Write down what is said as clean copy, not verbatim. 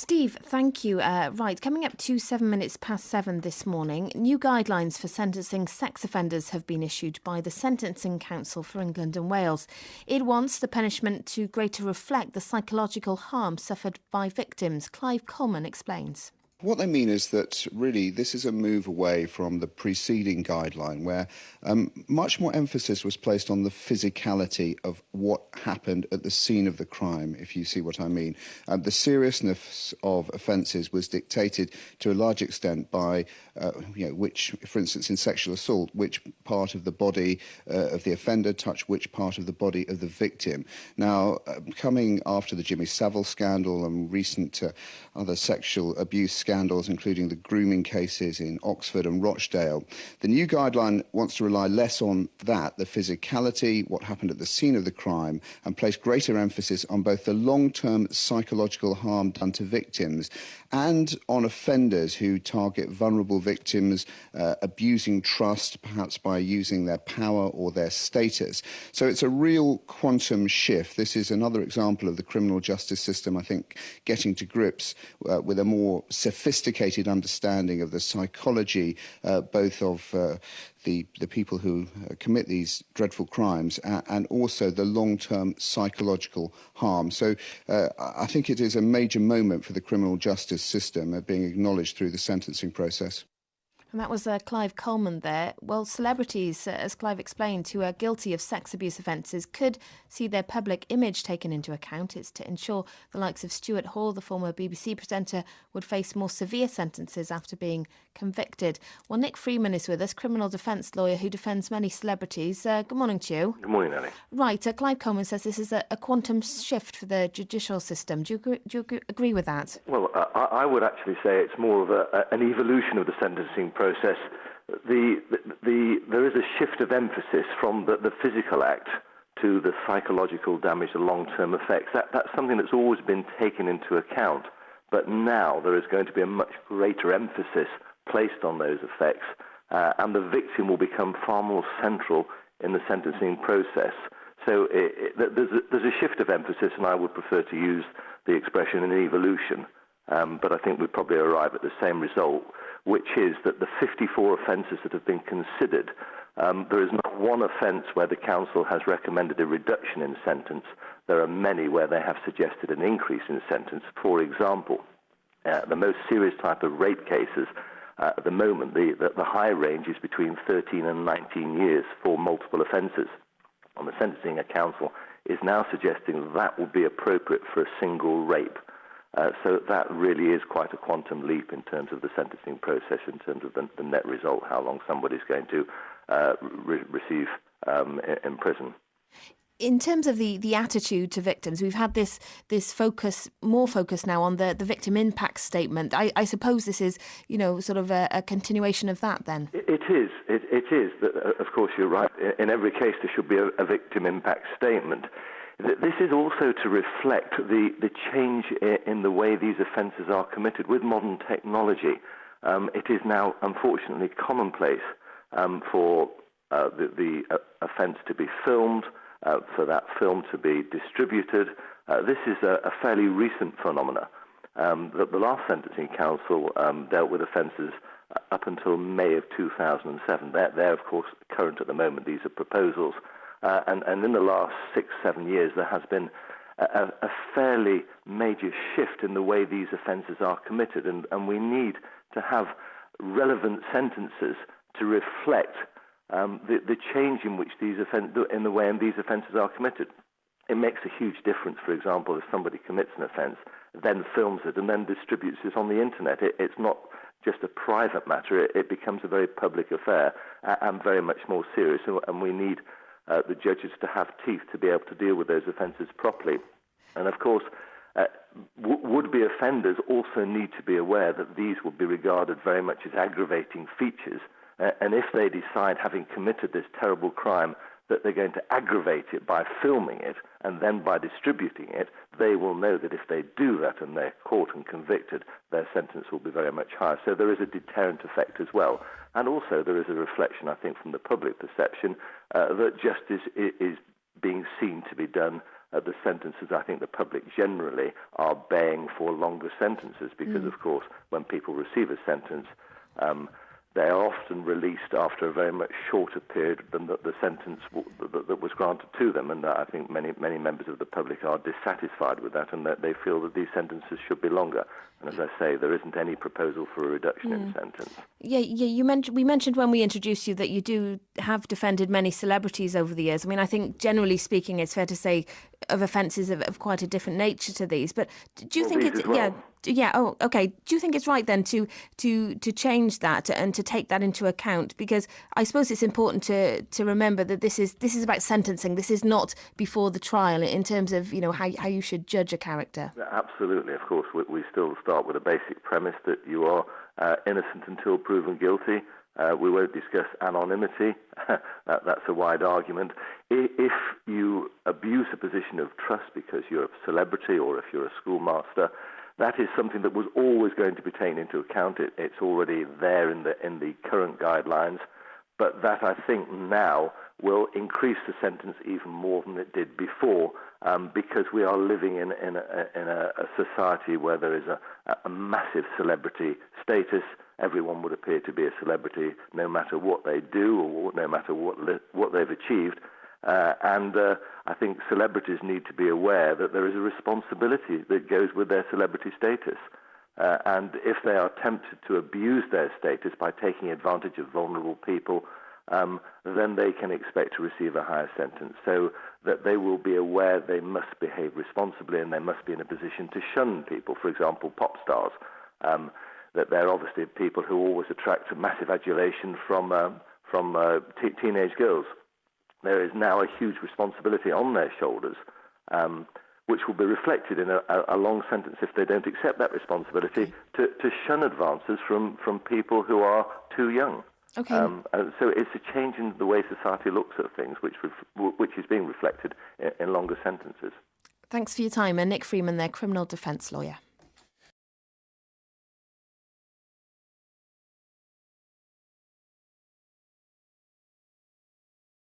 Steve, thank you. Right, coming up to 7 minutes past 7 this morning, new guidelines for sentencing sex offenders have been issued by the Sentencing Council for England and Wales. It wants the punishment to greater reflect the psychological harm suffered by victims. Clive Coleman explains. What they mean is that really this is a move away from the preceding guideline where much more emphasis was placed on the physicality of what happened at the scene of the crime, if you see what I mean. The seriousness of offences was dictated to a large extent by which, for instance, in sexual assault, which part of the body of the offender touched which part of the body of the victim. Now, coming after the Jimmy Savile scandal and recent other sexual abuse scandals, including the grooming cases in Oxford and Rochdale, the new guideline wants to rely less on that, the physicality, what happened at the scene of the crime, and place greater emphasis on both the long-term psychological harm done to victims and on offenders who target vulnerable victims, abusing trust, perhaps by using their power or their status. So it's a real quantum shift. This is another example of the criminal justice system, I think, getting to grips with a more sophisticated understanding of the psychology, both of the people who commit these dreadful crimes and also the long-term psychological harm. So I think it is a major moment for the criminal justice system being acknowledged through the sentencing process. And that was Clive Coleman there. Well, celebrities, as Clive explained, who are guilty of sex abuse offences could see their public image taken into account. It's to ensure the likes of Stuart Hall, the former BBC presenter, would face more severe sentences after being convicted. Well, Nick Freeman is with us, criminal defence lawyer who defends many celebrities. Good morning to you. Good morning, Ellie. Right, Clive Coleman says this is a quantum shift for the judicial system. Do you agree with that? Well, I would actually say it's more of an evolution of the sentencing process. There is a shift of emphasis from the physical act to the psychological damage, the long-term effects. That's something that's always been taken into account, but now there is going to be a much greater emphasis placed on those effects, and the victim will become far more central in the sentencing process. So there's a shift of emphasis, and I would prefer to use the expression an evolution, but I think we'd probably arrive at the same result, which is that the 54 offences that have been considered, there is not one offence where the council has recommended a reduction in sentence. There are many where they have suggested an increase in sentence. For example, the most serious type of rape cases, at the moment, the high range is between 13 and 19 years for multiple offences. And the Sentencing Council is now suggesting that would be appropriate for a single rape. So that really is quite a quantum leap in terms of the sentencing process, in terms of the net result, how long somebody's going to receive in prison. In terms of the attitude to victims, we've had this more focus now on the victim impact statement. I suppose this is, sort of a continuation of that then? It is. It is. Of course, you're right. In every case, there should be a victim impact statement. This is also to reflect the change in the way these offences are committed. With modern technology, it is now, unfortunately, commonplace for the offence to be filmed, for that film to be distributed. This is a fairly recent phenomena. The last Sentencing Council dealt with offences up until May of 2007. They're, of course, current at the moment. These are proposals. And in the last 6-7 years, there has been a fairly major shift in the way these offences are committed. And we need to have relevant sentences to reflect the change in which in the way these offences are committed. It makes a huge difference, for example, if somebody commits an offence, then films it and then distributes it on the internet. It's not just a private matter. It becomes a very public affair and very much more serious. And we need the judges to have teeth to be able to deal with those offences properly. And of course, would-be offenders also need to be aware that these will be regarded very much as aggravating features. And if they decide, having committed this terrible crime, that they're going to aggravate it by filming it and then by distributing it, they will know that if they do that and they're caught and convicted, their sentence will be very much higher. So there is a deterrent effect as well. And also there is a reflection, I think, from the public perception that justice is being seen to be done the sentences, I think the public generally are baying for longer sentences because, of course, when people receive a sentence, they are often released after a very much shorter period than the sentence that was granted to them. And I think many members of the public are dissatisfied with that, and that they feel that these sentences should be longer. And as I say, there isn't any proposal for a reduction in sentence. Yeah. We mentioned when we introduced you that you do have defended many celebrities over the years. I mean, I think generally speaking, it's fair to say of offences of quite a different nature to these. But do you think it's yeah? Oh, okay. Do you think it's right then to change that and to take that into account? Because I suppose it's important to remember that this is about sentencing. This is not before the trial in terms of how you should judge a character. Absolutely, of course. We still start with a basic premise that you are innocent until proven guilty. We won't discuss anonymity. That's a wide argument. If you abuse a position of trust because you're a celebrity or if you're a schoolmaster, that is something that was always going to be taken into account. It's already there in the current guidelines. But that, I think, now will increase the sentence even more than it did before, because we are living in a society where there is a massive celebrity status. Everyone would appear to be a celebrity, no matter what they do or no matter what they've achieved. And I think celebrities need to be aware that there is a responsibility that goes with their celebrity status. And if they are tempted to abuse their status by taking advantage of vulnerable people, then they can expect to receive a higher sentence. So that they will be aware they must behave responsibly and they must be in a position to shun people, for example, pop stars. That they're obviously people who always attract massive adulation from teenage girls. There is now a huge responsibility on their shoulders, which will be reflected in a long sentence if they don't accept that responsibility, to shun advances from people who are too young. Okay. So it's a change in the way society looks at things, which is being reflected in longer sentences. Thanks for your time. And Nick Freeman, their criminal defence lawyer.